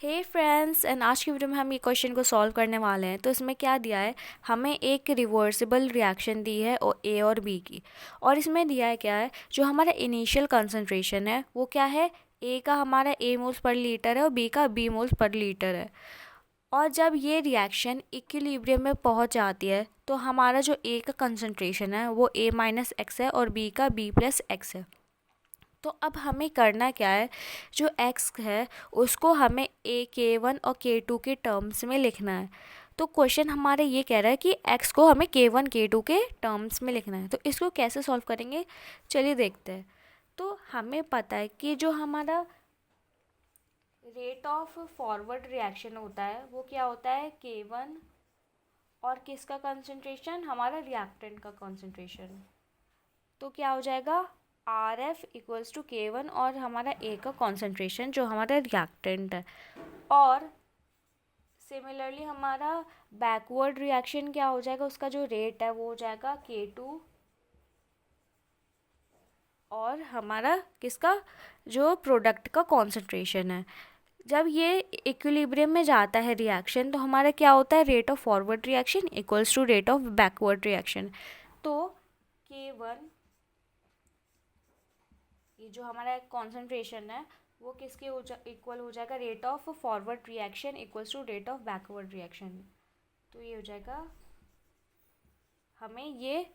Hey friends and आज की video में हम ये क्वेश्चन को सॉल्व करने वाले हैं। तो इसमें क्या दिया है, हमें एक रिवर्सिबल रिएक्शन दी है और ए और बी की, और इसमें दिया है क्या है, जो हमारा इनिशियल कंसंट्रेशन है वो क्या है, ए का हमारा ए मोल्स पर लीटर है और बी का बी मोल्स पर लीटर है। और जब ये रिएक्शन इक्विलिब्रियम में पहुंच जाती है तो हमारा जो ए का कंसंट्रेशन है वो ए माइनस एक्स है और बी का बी प्लस एक्स है। तो अब हमें करना क्या है, जो x है उसको हमें k1 और k2 के टर्म्स में लिखना है। तो क्वेश्चन हमारे ये कह रहा है कि x को हमें k1 k2 के टर्म्स में लिखना है। तो इसको कैसे सॉल्व करेंगे, चलिए देखते हैं। तो हमें पता है कि जो हमारा रेट ऑफ फॉरवर्ड रिएक्शन होता है वो क्या होता है, k1 और किसका कंसंट्रेशन, हमारा रिएक्टेंट का कंसंट्रेशन। तो क्या हो जाएगा, आर एफ इक्वल्स टू के वन और हमारा ए का कॉन्सेंट्रेशन जो हमारा रिएक्टेंट है। और सिमिलरली हमारा बैकवर्ड रिएक्शन क्या हो जाएगा, उसका जो रेट है वो हो जाएगा के टू और हमारा किसका, जो प्रोडक्ट का कॉन्सेंट्रेशन है। जब ये इक्विलिब्रियम में जाता है रिएक्शन तो हमारा क्या होता है, rate of forward reaction equals to rate of backward reaction. तो के वन, ये जो हमारा कॉन्सेंट्रेशन है वो किसके इक्वल हो जाएगा, rate of forward reaction equals to rate of backward reaction. तो ये हो जाएगा, हमें ये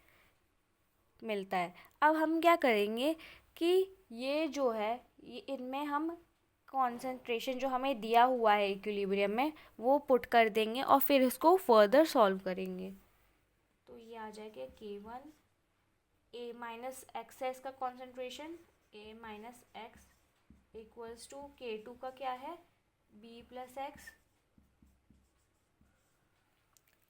मिलता है। अब हम क्या करेंगे कि ये जो है, ये इनमें हम कॉन्सेंट्रेशन जो हमें दिया हुआ है इक्विलिब्रियम में वो पुट कर देंगे और फिर इसको फर्दर सॉल्व करेंगे। तो ये आ जाएगा k1 a माइनस एक्स है इसका concentration, a minus x equals to k2 का क्या है, b प्लस एक्स।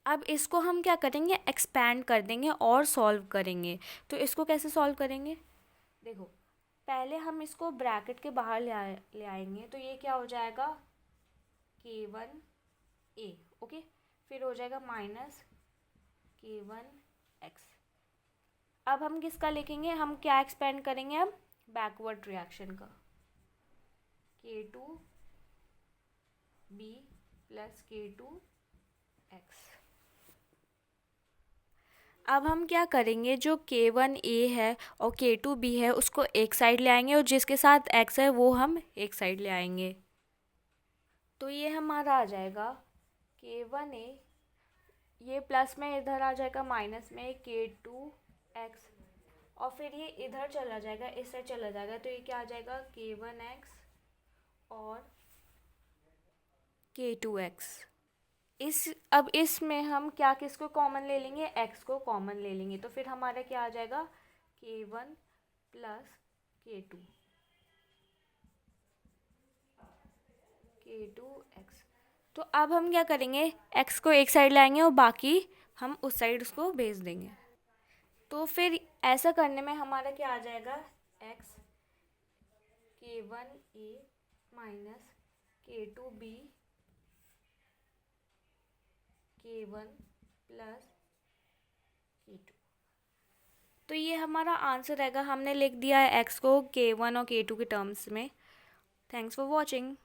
अब इसको हम क्या करेंगे, एक्सपैंड कर देंगे और सॉल्व करेंगे। तो इसको कैसे सॉल्व करेंगे, देखो पहले हम इसको ब्रैकेट के बाहर ले आएंगे। तो ये क्या हो जाएगा, k1 a, ओके। फिर हो जाएगा माइनस k1 x। अब हम किसका लिखेंगे, हम क्या एक्सपेंड करेंगे, अब बैकवर्ड रिएक्शन का, k2 b plus k2 x। अब हम क्या करेंगे, जो k1a है और k2b है उसको एक साइड ले आएंगे और जिसके साथ x है वो हम एक साइड ले आएंगे। तो ये हमारा आ जाएगा k1a, ये प्लस में इधर आ जाएगा माइनस में k2x, और फिर ये इधर चला जाएगा, इस साइड चला जाएगा। तो ये क्या आ जाएगा, k1x और k2x। अब इसमें हम क्या किसको कॉमन ले लेंगे, x को कॉमन ले लेंगे। तो फिर हमारा क्या आ जाएगा, k1 प्लस k2x। तो अब हम क्या करेंगे, x को एक साइड लाएंगे और बाकी हम उस साइड उसको भेज देंगे। तो फिर ऐसा करने में हमारा क्या आ जाएगा, x k1a minus k2b k1 plus k2। तो ये हमारा आंसर रहेगा, हमने लिख दिया है x को k1 और k2 के टर्म्स में। Thanks for watching.